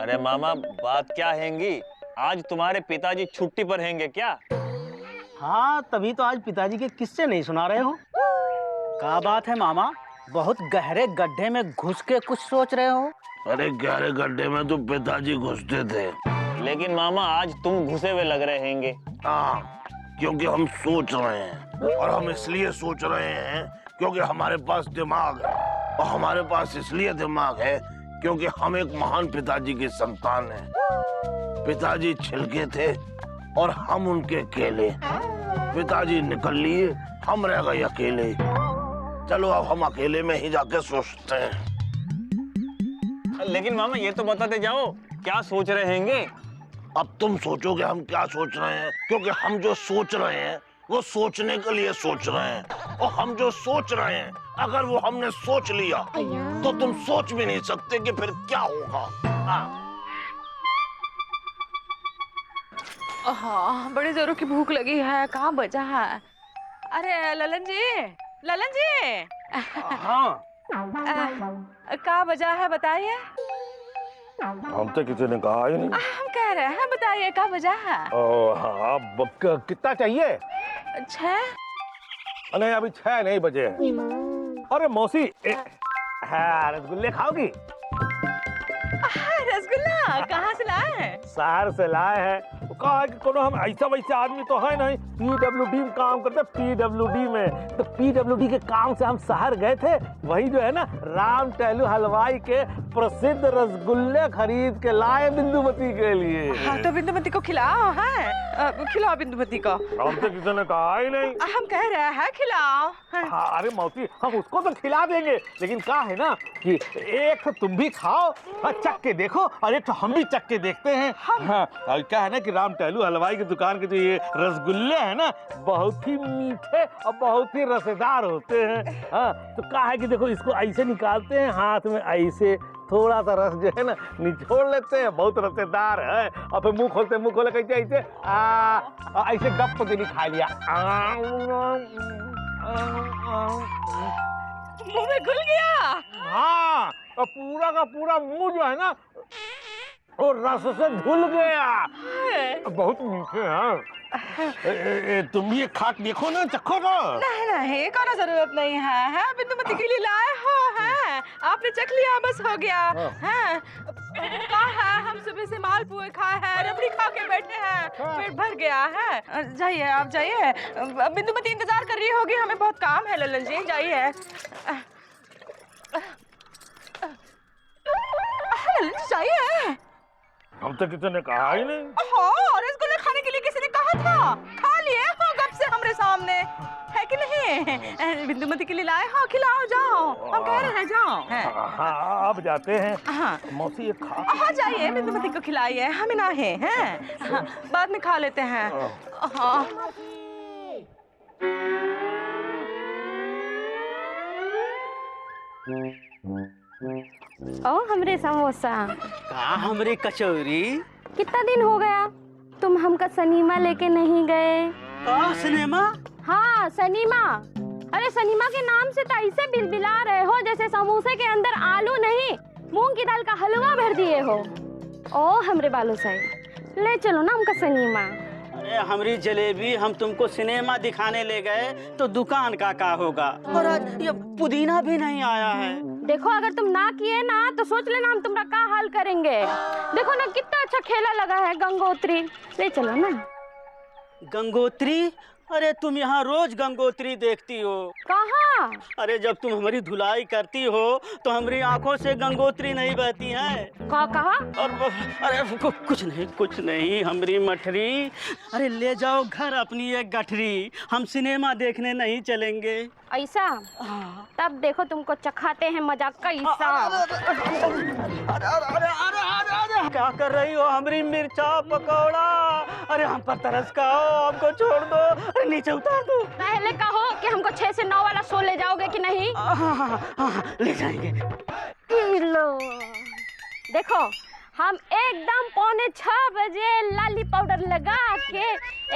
अरे मामा बात क्या हैंगी, आज तुम्हारे पिताजी छुट्टी पर हैंगे क्या? हाँ, तभी तो आज पिताजी के किस्से नहीं सुना रहे हो। क्या बात है मामा, बहुत गहरे गड्ढे में घुस के कुछ सोच रहे हो? अरे गहरे गड्ढे में तो पिताजी घुसते थे। लेकिन मामा आज तुम घुसे हुए लग रहे हैंगे। हाँ, क्योंकि हम सोच रहे हैं, और हम इसलिए सोच रहे हैं क्योंकि हमारे पास दिमाग है, और हमारे पास इसलिए दिमाग है क्योंकि हम एक महान पिताजी की संतान हैं। पिताजी छिलके थे और हम उनके केले। पिताजी निकल लिए, हम रह गए अकेले। चलो अब हम अकेले में ही जाके सोचते हैं। लेकिन मामा ये तो बताते जाओ, क्या सोच रहे हैंगे? अब तुम सोचोगे हम क्या सोच रहे हैं, क्योंकि हम जो सोच रहे हैं वो सोचने के लिए सोच रहे हैं, और हम जो सोच रहे हैं अगर वो हमने सोच लिया तो तुम सोच भी नहीं सकते कि फिर क्या होगा। हाँ, बड़ी जोरों की भूख लगी है। कहाँ बचा है? अरे ललन जी हाँ, कहाँ बजा है बताइए। हम तो किसी ने कहा ही नहीं। हम कह रहे हैं बताइए कहाँ बजा है। हाँ, कितना चाहिए? 6? नहीं, अभी 6 नहीं बजे हैं। अरे मौसी, रसगुल्ले खाओगी? रसगुल्ला कहाँ से लाए हैं? शहर से लाए हैं। कहा है कि कोनो हम ऐसा वैसा आदमी तो है नहीं, पीडब्ल्यूडी में काम करते, पीडब्ल्यूडी में। तो पीडब्ल्यूडी के काम से हम शहर गए थे, वही जो है ना राम टहलू हलवाई के प्रसिद्ध रसगुल्ले खरीद के लाए बिंदुमती के लिए। हाँ, तो बिंदुमती को खिलाओ। है खिलाओ बिंदुमती को। हम तो किसी ने कहा ही नहीं। हम कह रहे हैं खिलाओ। हाँ, अरे मौसी हम उसको तो खिला देंगे, लेकिन क्या है ना कि एक तो तुम भी खाओ और चख के देखो, और एक तो हम भी चख के देखते हैं। हाँ, और क्या है ना कि राम टहलू हलवाई की दुकान के जो ये रसगुल्ले हैं ना, बहुत ही मीठे और बहुत ही रसेदार होते हैं। हाँ, तो क्या है कि देखो इसको ऐसे निकालते हैं हाथ में, ऐसे थोड़ा सा रस जो है ना निचोड़ लेते हैं, बहुत रसेदार है, और फिर मुंह खोले कैसे ऐसे ऐसे गप देनी खा लिया। मुंह में घुल गया। हाँ, और पूरा का पूरा मुंह जो है ना वो रस से धुल गया। बहुत मीठे हैं। तुम भी खा के देखो ना, चखो ना। नहीं, कोई जरूरत नहीं है। बिंदुमती के लिए लाए हो। है आपने चख लिया, बस हो गया। है कहा है, हम सुबह से मालपुए खाए हैं, रबड़ी खा के बैठे हैं, पेट भर गया है। जाइए, आप जाइए। बिंदुमती इंतजार कर रही होगी, हमें बहुत काम है। ललन जी जाइए। ललन जी जाइए। हम तो किसी ने कहा ही नहीं। हाँ, रसगुल्ले खाने के लिए किसी ने कहा था, खा लिए हो गप से हमरे सामने, है कि नहीं? बिंदुमती के लिए लाए हो, खिलाओ, जाओ। हम कह रहे हैं जाओ। हाँ, अब जाते हैं। हाँ मौसी ये खा। हाँ, जाइए बिंदुमती को खिलाइए, हमें ना है। हाँ, बाद में खा लेते हैं। हाँ। ओ हमरे समोसा, कहाँ हमरे कचौरी? कितना दिन हो गया तुम हमका सनीमा लेके नहीं गए? सिनेमा? हाँ सनीमा। अरे सनीमा के नाम से तो ऐसे बिलबिला रहे हो जैसे समोसे के अंदर आलू नहीं मूंग की दाल का हलवा भर दिए हो। ओ हमरे बालू साहब, ले चलो ना हमका सनीमा। अरे हमरी जलेबी, हम तुमको सिनेमा दिखाने ले गए तो दुकान का होगा, और आज ये पुदीना भी नहीं आया है। देखो अगर तुम ना किए ना तो सोच लेना हम तुम्हारा क्या हाल करेंगे। देखो ना कितना अच्छा खेला लगा है गंगोत्री, ले चलो ना। गंगोत्री? अरे तुम यहाँ रोज गंगोत्री देखती हो। कहाँ? अरे जब तुम हमारी धुलाई करती हो तो हमारी आंखों से गंगोत्री नहीं बहती है। कहा? और अरे कुछ नहीं हमारी मठरी। अरे ले जाओ घर अपनी एक गठरी, हम सिनेमा देखने नहीं चलेंगे। ऐसा? तब देखो तुमको चखाते हैं मजाक का हिस्सा। अरे क्या कर रही हो हमारी मिर्चा पकौड़ा? अरे हम पर तरस का हो, हमको छोड़ दो। अरे नीचे उतार दो। पहले कहो कि हमको 6 से 9 वाला शो ले जाओगे कि नहीं? हाँ, ले जाएंगे। लो देखो हम एकदम 5:45 बजे लाली पाउडर लगा के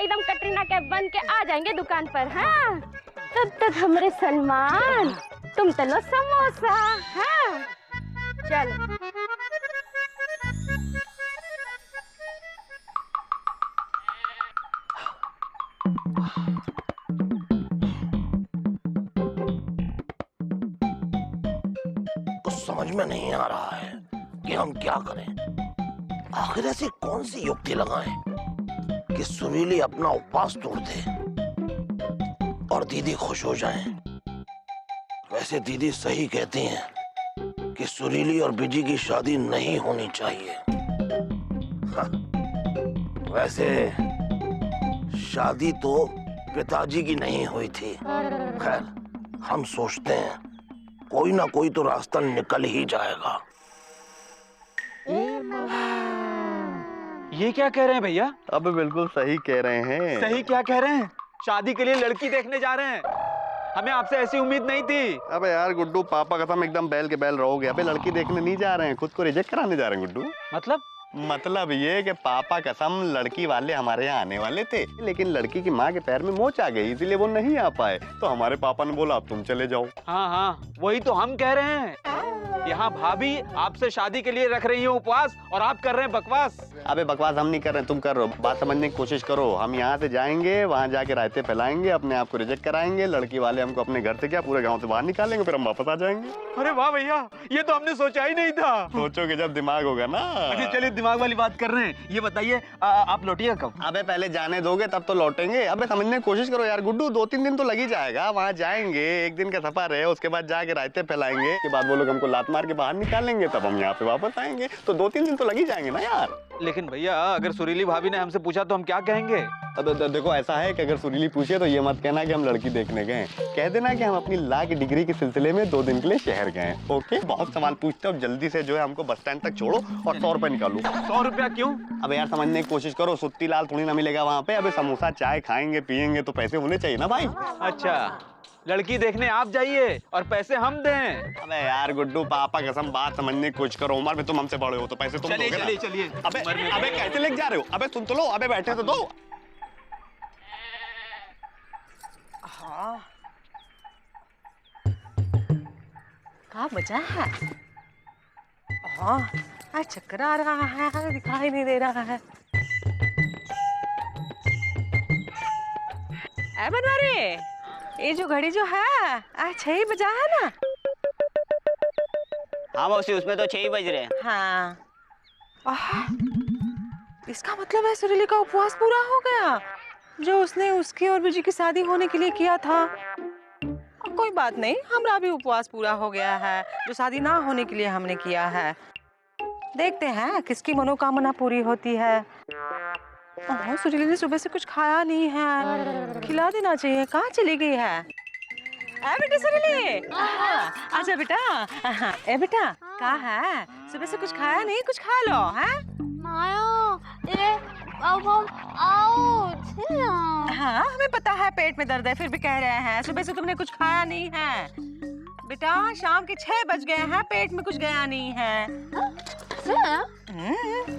एकदम कटरीना कैफ बन के आ जाएंगे दुकान पर। हाँ तब तक हमारे सलमान तुम तो लो समोसा। हाँ चल। में नहीं आ रहा है कि हम क्या करें। आखिर ऐसी कौन सी युक्ति लगाएं कि सुरीली अपना उपवास तोड़ दे और दीदी खुश हो जाए। वैसे दीदी सही कहती हैं कि सुरीली और बिजी की शादी नहीं होनी चाहिए। हाँ, वैसे शादी तो पिताजी की नहीं हुई थी। खैर, हम सोचते हैं कोई ना कोई तो रास्ता निकल ही जाएगा। ये क्या कह रहे हैं भैया? अब बिल्कुल सही कह रहे हैं। सही क्या कह रहे हैं? शादी के लिए लड़की देखने जा रहे हैं। हमें आपसे ऐसी उम्मीद नहीं थी। अबे यार गुड्डू, पापा कसम एकदम बैल के बैल रहोगे। अबे लड़की देखने नहीं जा रहे हैं, खुद को रिजेक्ट कराने जा रहे हैं गुड्डू। मतलब ये कि पापा कसम लड़की वाले हमारे यहाँ आने वाले थे, लेकिन लड़की की माँ के पैर में मोच आ गई, इसलिए वो नहीं आ पाए। तो हमारे पापा ने बोला अब तुम चले जाओ। हाँ, वही तो हम कह रहे हैं। यहाँ भाभी आपसे शादी के लिए रख रही है उपवास और आप कर रहे हैं बकवास। अबे बकवास हम नहीं कर रहे हैं, तुम कर रहे हो। बात समझने की कोशिश करो। हम यहाँ से जाएंगे, वहाँ जाके रायते फैलाएंगे, अपने आप को रिजेक्ट कराएंगे, लड़की वाले हमको अपने घर से क्या पूरे गाँव से बाहर निकालेंगे, फिर हम वापस आ जाएंगे। अरे वाह भैया, ये तो हमने सोचा ही नहीं था। सोचोगे जब दिमाग होगा ना। अच्छा चलिए, दिमाग वाली बात कर रहे हैं। ये बताइए आप लौटिएगा कब? अबे पहले जाने दोगे तब तो लौटेंगे। अबे समझने की कोशिश करो यार गुड्डू, 2-3 दिन तो लग ही जाएगा। वहाँ जाएंगे, 1 दिन का सफर है, उसके बाद जाके रायते फैलाएंगे, उसके बाद वो लोग हमको लात मार के बाहर निकालेंगे, तब हम यहाँ पे वापस आएंगे। तो 2-3 दिन तो लग ही जाएंगे ना यार। लेकिन भैया, अगर सुरीली भाभी ने हमसे पूछा तो हम क्या कहेंगे? अब देखो ऐसा है कि अगर सुरीली पूछे तो ये मत कहना कि हम लड़की देखने गए, कह देना कि हम अपनी लॉ की डिग्री के सिलसिले में 2 दिन के लिए शहर गए। ओके, बहुत सवाल पूछते हो, जल्दी से जो है हमको बस स्टैंड तक छोड़ो और 100 रुपए निकालो। 100 रुपया क्यों? अब यार समझने की कोशिश करो, सुत्ती लाल थोड़ी ना मिलेगा वहाँ पे। अबे समोसा चाय खाएंगे पियेंगे तो पैसे होने चाहिए ना भाई। अच्छा, लड़की देखने आप जाइए और पैसे हम दें। अबे यार गुड्डू, पापा कसम बात समझने की कोशिश करो। उम्र में तुम हमसे बड़े हो तो पैसे तुम दोगे ना। चलिए। अबे कैसे लेके जा रहे हो? अबे सुन तो लो, अबे बैठे तो दो। क्या बचा है? हाँ, चक्कर आ रहा है, दिखाई नहीं दे रहा है। बनवारी, ये जो घड़ी जो है 6 ही बजा है ना? हाँ मौसी, उसमें तो 6 ही बज रहे हैं। हाँ। इसका मतलब है सुरीली का उपवास पूरा हो गया, जो उसने उसकी और बिजी की शादी होने के लिए किया था। कोई बात नहीं, हमारा भी उपवास पूरा हो गया है, जो शादी ना होने के लिए हमने किया है। देखते हैं किसकी मनोकामना पूरी होती है। सुरीली ने सुबह से कुछ खाया नहीं है, खिला देना चाहिए। कहाँ चली गई है? बेटा सुरीली, आजा बेटा। ए बेटा, कहाँ है? सुबह से कुछ खाया नहीं, कुछ खा लो। हैं? हाँ, हमें पता है पेट में दर्द है, फिर भी कह रहे हैं सुबह से तुमने कुछ खाया नहीं है। बेटा, शाम के 6 बज गए हैं, पेट में कुछ गया नहीं है।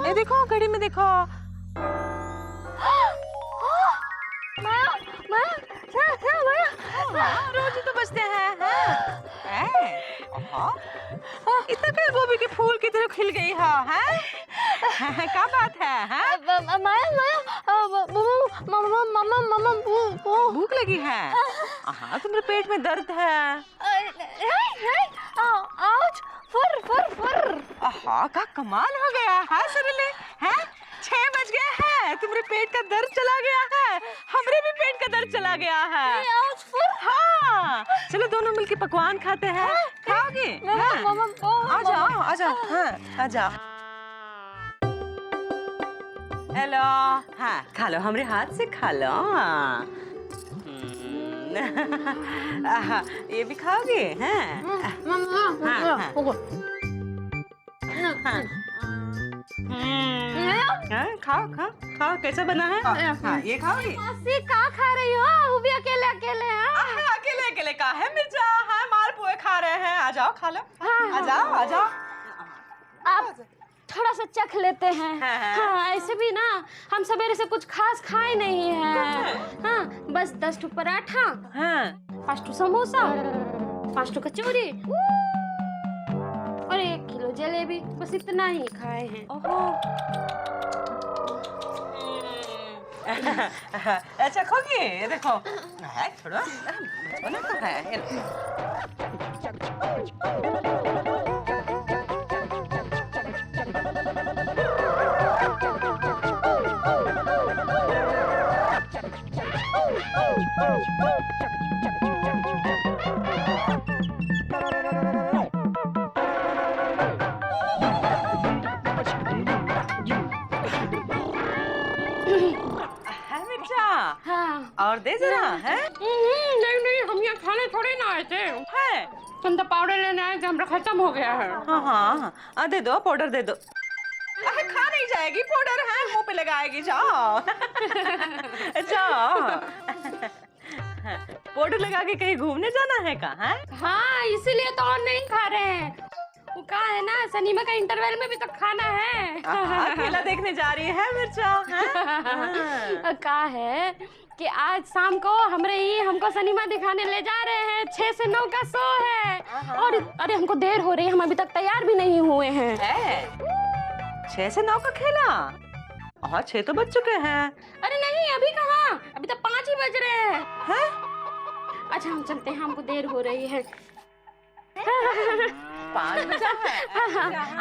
ये देखो घड़ी में देखो। रोज ही तो बचते हैं। इतना क्या गोभी के फूल की तरह खिल गई है? क्या बात है? भूख लगी है? हाँ, तुम्हारे पेट में दर्द है। का कमाल हो गया है सुरीली, हैं? 6 बज गए हैं, तुम्हारे पेट का दर्द चला गया है, हमरे भी पेट का दर्द चला गया है। हाँ, चलो दोनों मिलके पकवान खाते हैं। खाओगे? आ जाओ, आ जाओ। हाँ, आ जाओ। हेलो। हाँ, खा लो, हमरे हाथ से खा लो। ये भी खाओगे? हैं? खाओ खाओ खाओ, कैसा बना है? हाँ, ये खाओगी? का खा रही हो? वो भी अकेले अकेले हैं। अकेले अकेले का है? मिर्चा है, मालपुए खा रहे हैं। आ जाओ, खा लो। आ जाओ, आ जाओ। आप थोड़ा सा चख लेते हैं। हाँ, ऐसे भी ना हम सवेरे से कुछ खास खाए नहीं हैं। हाँ, बस 10 ठो पराठा, 5 ठो समोसा, 5 ठो कचौरी और 1 किलो जलेबी, बस इतना ही खाए हैं। अच्छा खोगी, ये देखो है, छोड़ो, बचपना तो है। है मिर्चा। हाँ। और दे जरा है। नहीं नहीं, हम यहाँ खाने थोड़े ना आए थे। है तुम तो पाउडर लेने आए थे, हमारा खत्म हो गया है। हाँ हाँ हाँ, दे दो पाउडर दे दो। अरे खा नहीं जाएगी पाउडर, है मुंह पे लगाएगी। जाओ जाओ। पाउडर लगा के कहीं घूमने जाना है का? है हाँ, इसीलिए तो और नहीं खा रहे हैं। वो कहा है ना, सिनेमा का इंटरवल में भी तो खाना है। खेला देखने जा रही है मिर्चा। कहा है कि आज शाम को हमको सिनेमा दिखाने ले जा रहे हैं। 6 से 9 का शो है। और अरे हमको देर हो रही है, हम अभी तक तैयार भी नहीं हुए हैं। 6 से 9 का खेला? हाँ 6 तो बज चुके हैं। अरे नहीं, अभी कहाँ, अभी तो 5 ही बज रहे हैं। अच्छा हम चलते हैं, हमको देर हो रही है। 5 बजा है।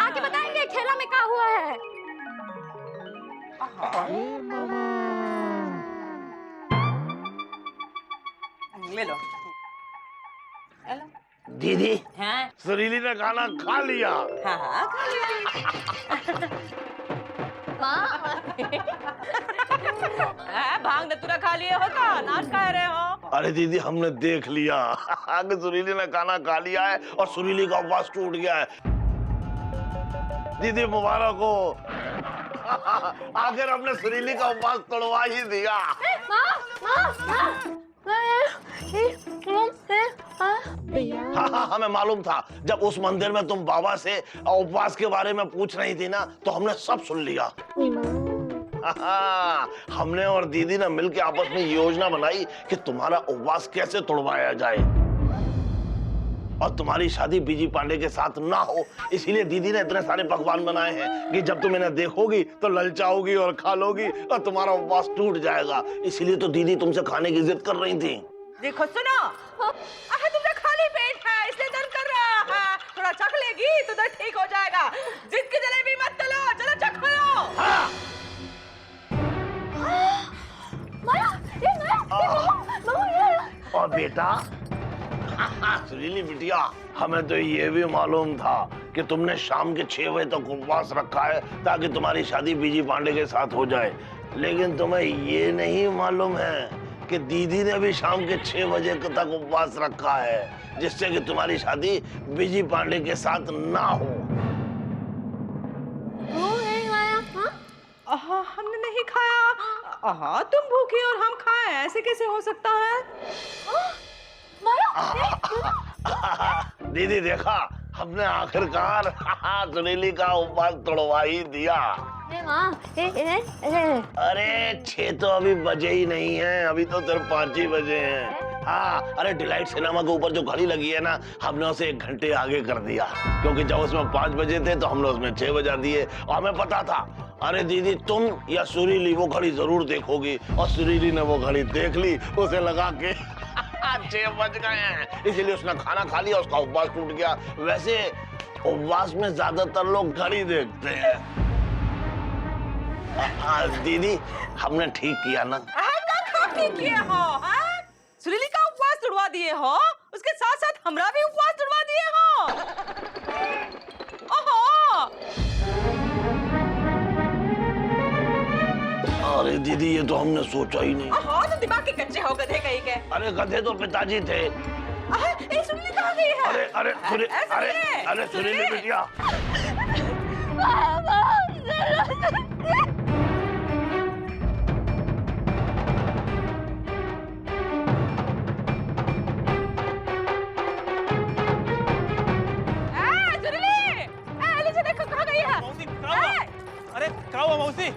आके बताएंगे खेला में क्या हुआ है। ले लो। दीदी हैं? सुरीली ने खाना खा लिया। हाँ हाँ खा लिया। भांग धतूरा खा लिए हो का? नाच खा रहे हो? अरे दीदी हमने देख लिया कि सुरीली ने खाना खा लिया है और सुरीली का उपवास टूट गया है। दीदी मुबारक हो। आखिर हमने सुरीली का उपवास तोड़वा ही दिया। हाँ, हमें मालूम था। जब उस मंदिर में तुम बाबा से उपवास के बारे में पूछ रही थी ना, तो हमने सब सुन लिया। हमने और दीदी ने मिलकर आपस में योजना बनाई कि तुम्हारा उपवास कैसे तोड़वाया जाए और तुम्हारी शादी बीजी पांडे के साथ ना हो। इसीलिए दीदी ने इतने सारे पकवान बनाए हैं कि जब तुम इन्हें देखोगी तो ललचाओगी और खा लोगी और तुम्हारा उपवास टूट जाएगा। इसीलिए तो दीदी तुमसे खाने की जिद कर रही थी। देखो सुनो, तुमने खाली पेट है इसलिए दर्द कर रहा है। थोड़ा चख लेगी तो दर्द ठीक हो जाएगा। जिद की जलेबी मत तलो, चलो चख लो। हाँ। और बेटा सुरीली बिटिया, हमें तो ये भी मालूम था कि तुमने शाम के 6 बजे तक उपवास रखा है ताकि तुम्हारी शादी बीजी पांडे के साथ हो जाए। लेकिन तुम्हें ये नहीं मालूम है कि दीदी ने भी शाम के 6 बजे तक उपवास रखा है, जिससे कि तुम्हारी शादी बीजी पांडे के साथ ना हो। हमने नहीं खाया। तुम भूखी और हम खाए, ऐसे कैसे हो सकता है? दीदी देखा, हमने आखिरकार सुरीली का उपवास तोड़वा ही दिया। अरे 6 तो अभी बजे ही नहीं है, अभी तो सिर्फ 5 ही बजे हैं। हाँ, अरे डिलाइट सिनेमा के ऊपर जो घड़ी लगी है ना, हमने उसे 1 घंटे आगे कर दिया, क्योंकि जब उसमें 5 बजे थे तो हमने उसमें 6 बजा दिए। और हमें पता था, अरे दीदी तुम या सुरीली वो घड़ी जरूर देखोगी, और सुरीली ने वो घड़ी देख ली, उसे लगा के 6 बज गए हैं, इसीलिए उसने खाना खा लिया, उसका उपवास टूट गया। वैसे उपवास में ज्यादातर लोग घड़ी देखते हैं। दीदी हमने ठीक किया ना? ठीक किया हो। सुरीली का उपवास तोड़वा दिए हो, उसके साथ साथ हमरा भी उपवास तोड़वा दिए हो। ओहो! अरे दीदी ये तो हमने सोचा ही नहीं। तो दिमाग के कच्चे हो गधे कहीं के। अरे गधे तो पिताजी थे। सुरीली कहाँ गई है? अरे सुरीली बिटिया। सुरीली! देखो कहाँ गई है? अरे क्या हुआ मौसी?